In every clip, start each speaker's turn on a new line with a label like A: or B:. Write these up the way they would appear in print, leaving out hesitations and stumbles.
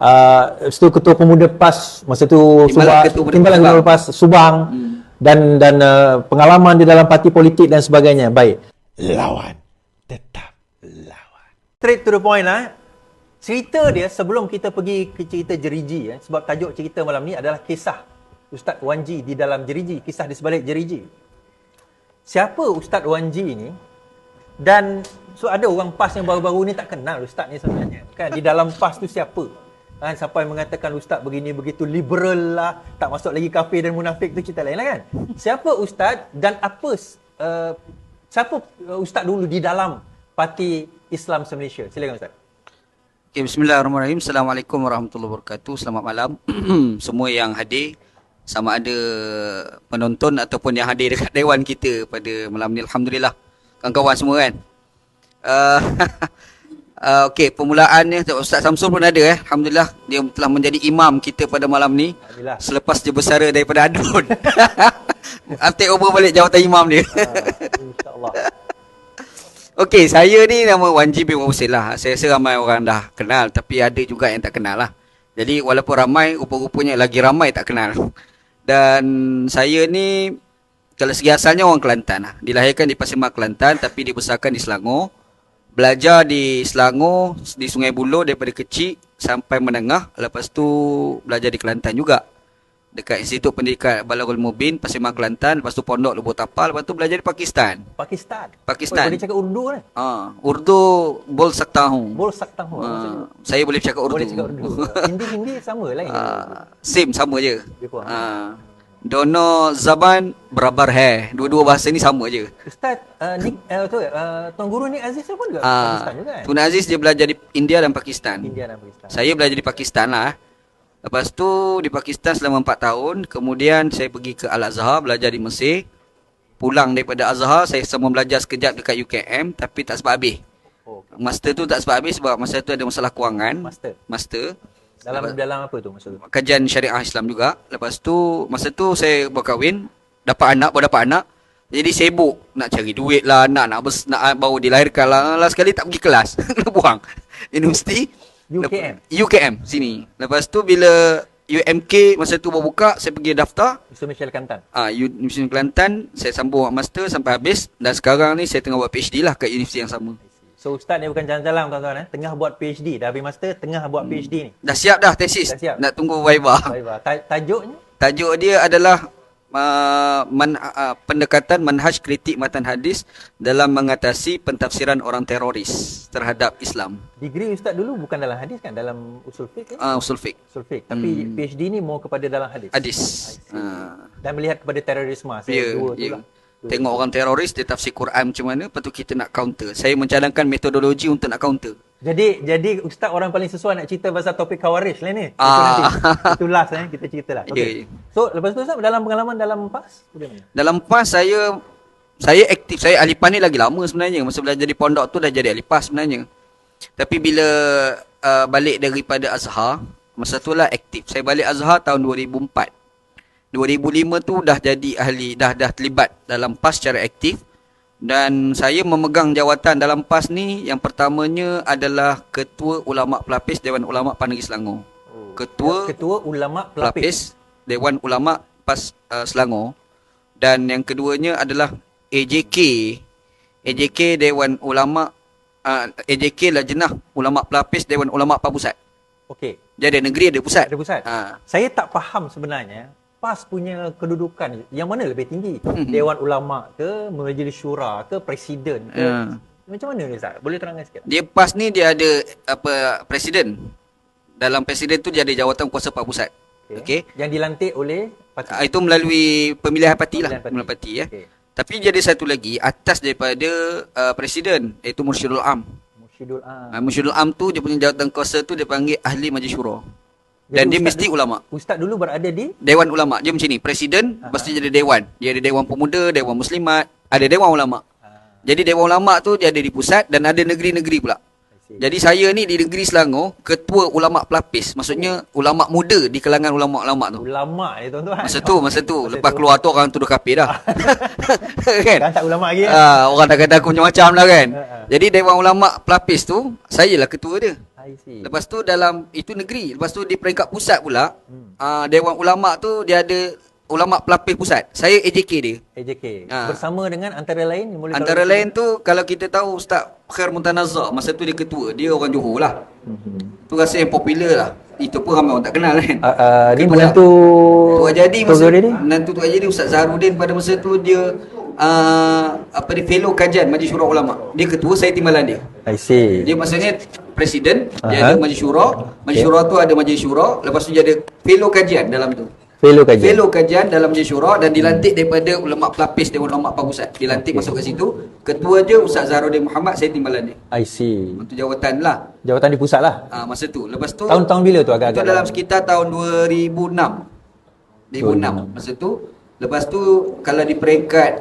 A: Lepas tu Ketua Pemuda PAS masa tu Timbalan Ketua PAS Subang. Dan pengalaman di dalam parti politik dan sebagainya. Baik. Lawan. Tetap lawan. Straight to the point lah. Cerita dia sebelum kita pergi ke cerita Jeriji, sebab tajuk cerita malam ni adalah kisah Ustaz Wan G di dalam Jeriji, kisah di sebalik Jeriji. Siapa Ustaz Wan G ni? Dan so ada orang PAS yang baru-baru ni tak kenal Ustaz ni sebenarnya. Kan di dalam PAS tu siapa? Sampai mengatakan Ustaz begini begitu liberal lah, tak masuk lagi kafir dan munafik, tu cerita lain lah kan. Siapa Ustaz dan apa siapa Ustaz dulu di dalam Parti Islam se-Malaysia? Silakan Ustaz.
B: Okay, bismillahirrahmanirrahim. Assalamualaikum warahmatullahi wabarakatuh. Selamat malam semua yang hadir, sama ada penonton ataupun yang hadir dekat dewan kita pada malam ni. Alhamdulillah, kawan-kawan semua kan. Okey, permulaannya Ustaz Samsul pun ada Alhamdulillah, dia telah menjadi imam kita pada malam ni selepas dia bersara daripada Adun. Take over balik jawatan imam dia. InsyaAllah. Okey, saya ni nama Wan G bin Husin lah. Saya rasa ramai orang dah kenal, tapi ada juga yang tak kenal lah. Jadi walaupun ramai, rupa-rupanya lagi ramai tak kenal. Dan saya ni kalau segi asalnya orang Kelantan lah. Dilahirkan di Pasir Mas Kelantan tapi dibesarkan di Selangor. Belajar di Selangor, di Sungai Buloh daripada kecil sampai menengah. Lepas tu belajar di Kelantan juga, dekat Institut Pendidikan Balaghul Mubin, Pasir Mas Kelantan. Lepas tu Pondok Lubuk Tapal. Lepas tu belajar di Pakistan.
A: Pakistan.
B: Boleh
A: cakap Urdu kan?
B: Urdu bol sak tahu. Saya boleh cakap Urdu.
A: Hindi sama lah.
B: Same, sama je. Dono Zaban berabar hai. Dua-dua bahasa ni sama je.
A: Ustaz Tuan Guru Nik Aziz pun juga Pakistan juga kan?
B: Tuan Aziz dia belajar di India dan Pakistan. Saya belajar di Pakistan lah. Lepas tu di Pakistan selama 4 tahun. Kemudian saya pergi ke Al-Azhar, belajar di Mesir. Pulang daripada Azhar, saya sama belajar sekejap dekat UKM, tapi tak sempat habis. Master tu tak sempat habis sebab masa tu ada masalah kewangan. Master. Dalam apa tu masa tu? Kajian syariah Islam juga. Lepas tu masa tu saya berkahwin, baru dapat anak. Jadi sibuk nak cari duit lah, nak baru dilahirkan lah. Last sekali tak pergi kelas. Kena buang. Universiti UKM sini. Lepas tu bila UMK masa tu baru buka, saya pergi daftar
A: Universiti Kelantan.
B: Universiti Kelantan, saya sambung master sampai habis. Dan sekarang ni saya tengah buat PhD lah kat universiti yang sama.
A: So Ustaz ni bukan jalan-jalan tuan-tuan tengah buat PhD, dah habis master, tengah buat PhD ni.
B: Dah siap dah tesis. Nak tunggu viva.
A: Tajuknya? Tajuk
B: dia adalah pendekatan manhaj kritik matan hadis dalam mengatasi pentafsiran orang teroris terhadap Islam.
A: Degree Ustaz dulu bukan dalam hadis kan, dalam usul fiqh kan?
B: Usul fiqh.
A: Tapi PhD ni mau kepada dalam hadis. Dan melihat kepada terorisme. Dua.
B: Tengok orang teroris, dia tafsir Quran macam mana, lepas tu kita nak counter. Saya mencadangkan metodologi untuk nak counter. Jadi Ustaz orang paling sesuai nak cerita pasal topik Khawarij lah ni. Itu last kita cerita lah. Okay. So lepas tu Ustaz, dalam pengalaman dalam PAS? Dalam PAS saya aktif. Saya ahli PAS ni lagi lama sebenarnya. Masa belajar di pondok tu dah jadi ahli PAS sebenarnya. Tapi bila balik daripada Azhar, masa tu lah aktif. Saya balik Azhar tahun 2004. 2005 tu dah jadi ahli, dah terlibat dalam PAS secara aktif. Dan saya memegang jawatan dalam PAS ni, yang pertamanya adalah Ketua Ulama Pelapis Dewan Ulama PAS Negeri Selangor.
A: Ketua Ulama Pelapis
B: Dewan Ulama PAS Selangor. Dan yang keduanya adalah AJK Dewan Ulama AJK Lajnah Ulama Pelapis Dewan Ulama PAS Pusat.
A: Okey.
B: Jadi negeri ada pusat.
A: Saya tak faham sebenarnya PAS punya kedudukan yang mana lebih tinggi? Dewan Ulama ke, Majlis Syura ke, Presiden ke? Macam mana ni Ustaz? Boleh terangkan sikit?
B: Dia PAS ni dia ada presiden. Dalam presiden tu dia ada jawatan kuasa PAS Pusat. Okey.
A: Yang dilantik oleh parti.
B: Itu melalui pemilihan parti lah. Pemilihan parti ya. Tapi dia ada satu lagi atas daripada presiden, iaitu Mursyidul Am. Mursyidul Am tu dia punya jawatan kuasa tu dia panggil Ahli Majlis Syura. Dan dia mesti ulama.
A: Ustaz dulu berada di
B: Dewan Ulama. Dia macam ni, presiden pasti jadi dewan. Dia ada Dewan Pemuda, Dewan Muslimat, ada Dewan Ulama. Jadi Dewan Ulama tu dia ada di pusat dan ada negeri-negeri pula. Jadi saya ni di negeri Selangor, Ketua Ulama Pelapis. Maksudnya ulama muda di kalangan ulama-ulama tu.
A: Ulama ni tuan-tuan.
B: Masa tu lepas keluar tu orang tuduh kafir dah.
A: Kan tak ulama lagi.
B: Orang dah kata aku macam-macam lah kan. Jadi Dewan Ulama Pelapis tu, saya lah ketua dia.
A: I see.
B: Lepas tu dalam itu negeri. Lepas tu di peringkat pusat pula, Dewan Ulama tu dia ada ulama pelapis pusat. Saya AJK dia.
A: AJK.
B: Ha.
A: Bersama dengan antara lain
B: Antara lain tu kalau kita tahu Ustaz Khair Muntanazah, masa tu dia ketua, dia orang Johor lah. Tu rasa yang popular lah. Itu pun ramai orang tak kenal kan.
A: Ni menantu
B: Tok Jadi
A: Tok Jadi.
B: menantu Tok Jadi Ustaz Zaharudin pada masa tu dia fellow kajian Majlis Syura Ulama. Dia ketua, saya timbalan dia.
A: I see.
B: Dia maksudnya presiden, dia ada Majlis Syura. Majlis Syura tu ada Majlis Syura, lepas tu dia ada fellow kajian dalam tu. Fellow kajian dalam Majlis Syura dan dilantik daripada ulama pelapis Dewan Ulama Pusat. Dilantik masuk kat situ. Ketua je Ustaz Zaharudin Muhammad, saya timbalan dia.
A: I see.
B: Itu jawatan lah.
A: Jawatan di pusat lah.
B: Masa tu. Lepas tu
A: Tahun-tahun bila tu agak-agak?
B: itu dalam sekitar tahun 2006. 2006 masa tu. Lepas tu kalau di peringkat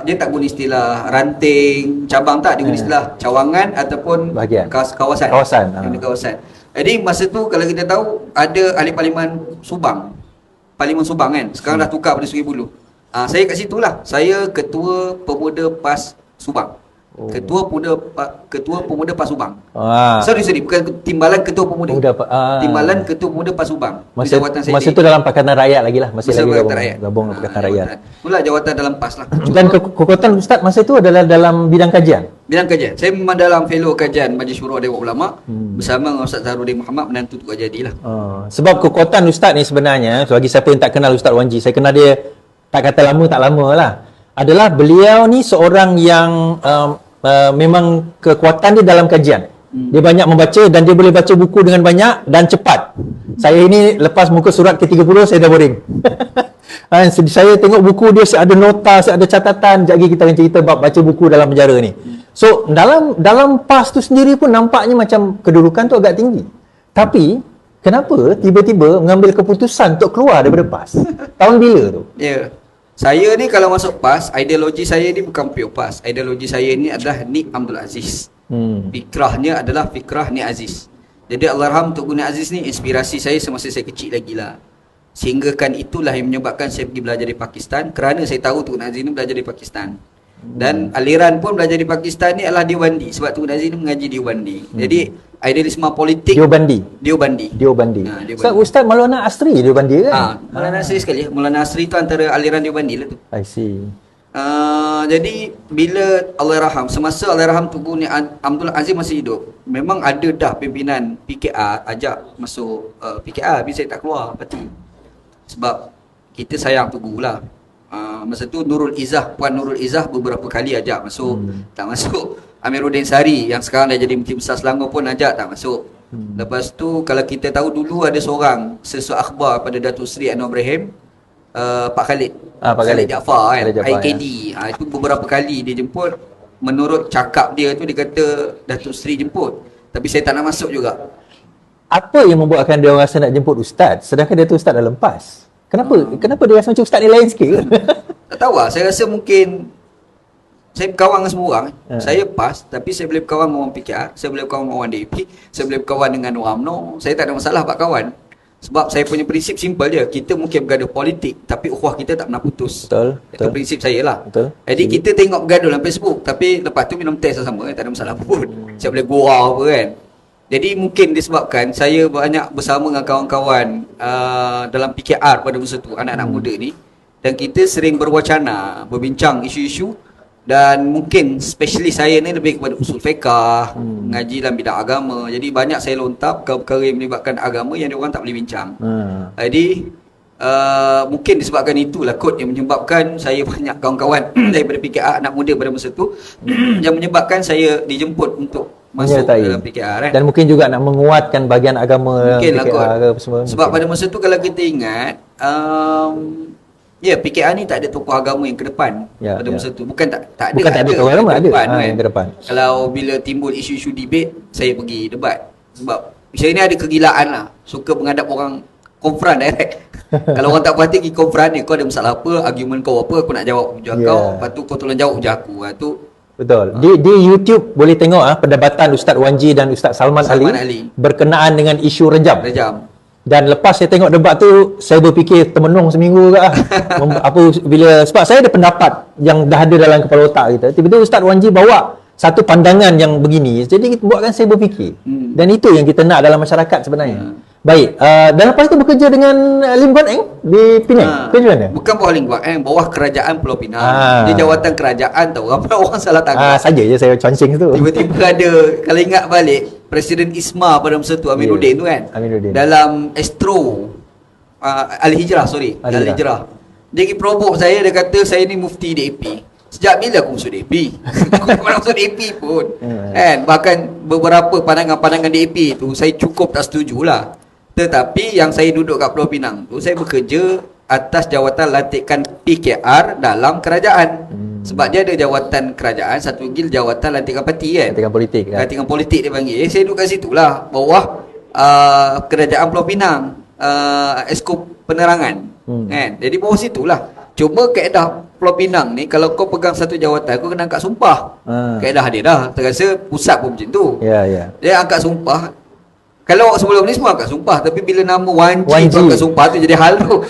B: dia tak guna istilah ranting, cabang tak, dia guna istilah cawangan ataupun
A: bahagian
B: kawasan. Kawasan. Jadi masa tu kalau kita tahu ada ahli parlimen Subang. Parlimen Subang kan. Sekarang dah tukar pada Sungai Buloh. Saya kat situlah. Saya ketua pemuda PAS Subang. Ketua pemuda PAS Subang. Sorry, bukan timbalan ketua pemuda. Timbalan ketua pemuda PAS Subang.
A: Masa tu dalam Pakatan Rakyat lagi lah. Masih lagi gabung dengan Pakatan Rakyat.
B: Itulah jawatan dalam PAS lah.
A: Dan kekuatan Ustaz masa itu adalah dalam bidang kajian?
B: Bidang kajian. Saya memang dalam fellow kajian Majlis Syura Dewan Ulama bersama dengan Ustaz Zaharudin Muhammad, menantu Tok Jadi lah.
A: Sebab kekuatan Ustaz ni sebenarnya, bagi siapa yang tak kenal Ustaz Wan Ji, saya kenal dia tak kata lama tak lama lah, adalah beliau ni seorang yang memang kekuatan dia dalam kajian. Dia banyak membaca dan dia boleh baca buku dengan banyak dan cepat. Saya ini lepas muka surat ke-30 saya dah boring. Saya tengok buku dia, saya ada nota, saya ada catatan. Sekejap lagi kita akan cerita bab baca buku dalam penjara ni. So dalam PAS tu sendiri pun nampaknya macam kedudukan tu agak tinggi. Tapi kenapa tiba-tiba mengambil keputusan untuk keluar daripada PAS? Tahun bila tu?
B: Ya. Saya ni kalau masuk PAS, ideologi saya ni bukan pure PAS. Ideologi saya ni adalah Nik Abdul Aziz. Fikrahnya adalah fikrah Nik Aziz. Jadi Allahyarham Tok Guru Nik Aziz ni inspirasi saya semasa saya kecil lagi lah. Sehinggakan itulah yang menyebabkan saya pergi belajar di Pakistan. Kerana saya tahu Tok Guru Nik Aziz ni belajar di Pakistan. Dan aliran pun belajar di Pakistan ni adalah Deobandi. Sebab Tok Guru Nik Aziz ni mengaji Deobandi. Jadi idealisme politik Deobandi.
A: So, Ustaz Maulana Asri Deobandi kan?
B: Maulana Asri sekali. Maulana Asri tu antara aliran Deobandi lah tu.
A: I see.
B: Jadi bila Allahyarham, semasa Allahyarham Tok Guru Abdul Aziz masih hidup, memang ada dah pimpinan PKR ajak masuk PKR, tapi saya tak keluar parti. Sebab kita sayang Tok Guru lah. Masa tu Puan Nurul Izzah beberapa kali ajak masuk, tak masuk. Amiruddin Sari yang sekarang dah jadi Menteri Besar Selangor pun ajak, tak masuk. Lepas tu kalau kita tahu dulu ada seorang sesuatu akhbar pada Datuk Seri Anwar Ibrahim, Pak Khalid.
A: Pak Khalid
B: Jaafar kan,
A: Jaafar,
B: IKD. Itu beberapa kali dia jemput. Menurut cakap dia tu dia kata Datuk Seri jemput. Tapi saya tak nak masuk juga.
A: Apa yang membuatkan dia rasa nak jemput Ustaz sedangkan dia tu Ustaz dalam PAS? Kenapa dia rasa macam Ustaz ni lain sikit?
B: Tak tahu lah. Saya rasa mungkin saya berkawan dengan semua orang. Saya PAS, tapi saya boleh berkawan dengan orang PKR, saya boleh berkawan dengan orang DAP, saya boleh berkawan dengan orang UMNO. Saya tak ada masalah buat kawan. Sebab saya punya prinsip simple je. Kita mungkin bergaduh politik, tapi ukhuwah kita tak pernah putus. Itu prinsip saya lah. Jadi kita tengok bergaduh dalam Facebook, tapi lepas tu minum teh sama-sama, tak ada masalah pun. Saya boleh gurau apa kan. Jadi mungkin disebabkan saya banyak bersama dengan kawan-kawan dalam PKR pada masa tu, anak-anak muda ni. Dan kita sering berwacana, berbincang isu-isu. Dan mungkin spesialis saya ni lebih kepada usul fiqah, ngaji dalam bidang agama. Jadi banyak saya lontar perkara-perkara yang melibatkan agama yang diorang tak boleh bincang. Jadi mungkin disebabkan itulah kot yang menyebabkan saya banyak kawan-kawan daripada PKR, anak muda pada masa tu yang menyebabkan saya dijemput untuk masuk dalam PKR.
A: Dan mungkin juga nak menguatkan bahagian agama
B: mungkin lah
A: PKR
B: kot. Sebab pada masa tu kalau kita ingat PKR ni tak ada tokoh agama yang ke depan pada masa tu. Bukan tak ada
A: tokoh agama, ada yang ke depan.
B: Kalau bila timbul isu-isu debate, saya pergi debat. Sebab saya ni ada kegilaan lah, suka menghadap orang konfront direct. Kalau orang tak perhati pergi konfront ni, kau ada masalah apa, argument kau apa, aku nak jawab hujah kau, lepas tu kau tolong jawab hujah aku.
A: Betul. Di YouTube boleh tengok perdebatan Ustaz Wan Ji dan Ustaz Salman Ali berkenaan dengan isu rejam. Dan lepas saya tengok debat tu, saya berfikir termenung seminggu juga sebab saya ada pendapat yang dah ada dalam kepala otak kita. Tiba-tiba Ustaz Wan Ji bawa satu pandangan yang begini, jadi buatkan saya berfikir. Dan itu yang kita nak dalam masyarakat sebenarnya. Baik, dan lepas itu bekerja dengan Lim Guan Eng di Penang. Kerja mana?
B: Bukan bawah Lim Guan Eng, bawah kerajaan Pulau Pinang. Dia jawatan kerajaan tau. Apa orang salah tangkap.
A: Saja je saya cuancing tu.
B: Tiba-tiba ada, kalau ingat balik, Presiden ISMA pada masa tu, Amiruddin tu kan.
A: Amiruddin.
B: Dalam Astro Al-Hijrah, Al-Hijrah. Dia pergi provoke saya, dia kata saya ni mufti DAP. Sejak bila aku masuk DAP? Aku bukan masuk DAP pun. Kan? Bahkan beberapa pandangan-pandangan DAP tu saya cukup tak setujulah. Tetapi yang saya duduk kat Pulau Pinang tu, saya bekerja atas jawatan lantikan PKR dalam kerajaan. Sebab dia ada jawatan kerajaan, satu lagi jawatan lantikan parti kan.
A: Lantikan politik kan.
B: Lantikan politik dia panggil. Saya duduk kat situ lah, bawah kerajaan Pulau Pinang, Esko Penerangan. Kan? Jadi bawah situlah. Cuma kaedah Pulau Pinang ni, kalau kau pegang satu jawatan, kau kena angkat sumpah. Kaedah dia dah. Terasa pusat pun macam tu.
A: Ya.
B: Dia angkat sumpah. Kalau sebelum ni semua angkat sumpah, tapi bila nama Wan Ji angkat sumpah tu jadi hal tu.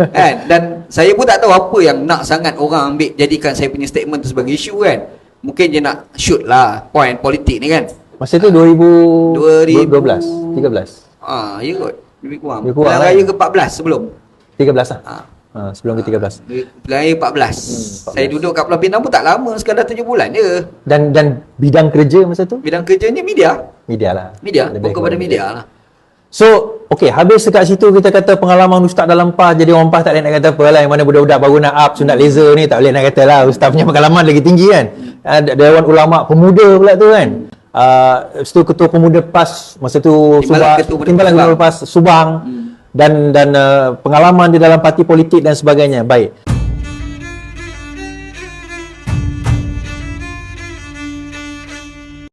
B: Kan? Dan saya pun tak tahu apa yang nak sangat orang ambil jadikan saya punya statement tu sebagai isu kan. Mungkin dia nak shoot lah point politik ni kan.
A: Masa tu 2012, 13.
B: Ya kot. Lebih kurang.
A: Pilihan
B: raya ke-14 sebelum.
A: 13 lah. Sebelum ke-13.
B: Pilihan raya 14. Saya duduk kat Pulau Pinang pun tak lama, sekadar 7 bulan je.
A: Dan bidang kerja masa tu?
B: Bidang kerjanya media.
A: Media lah.
B: Media, fokus pada media lah.
A: So, okey, habis dekat situ kita kata pengalaman ustaz dalam PAS, jadi orang PAS tak boleh nak kata apa lah, yang mana budak-budak baru nak up sunat laser ni, tak boleh nak kata lah, ustaz punya pengalaman lagi tinggi kan. Dewan Ulama Pemuda pula tu kan. Lepas tu ketua pemuda PAS masa tu Timbalan Ketua PAS Subang, dan pengalaman di dalam parti politik dan sebagainya. Baik.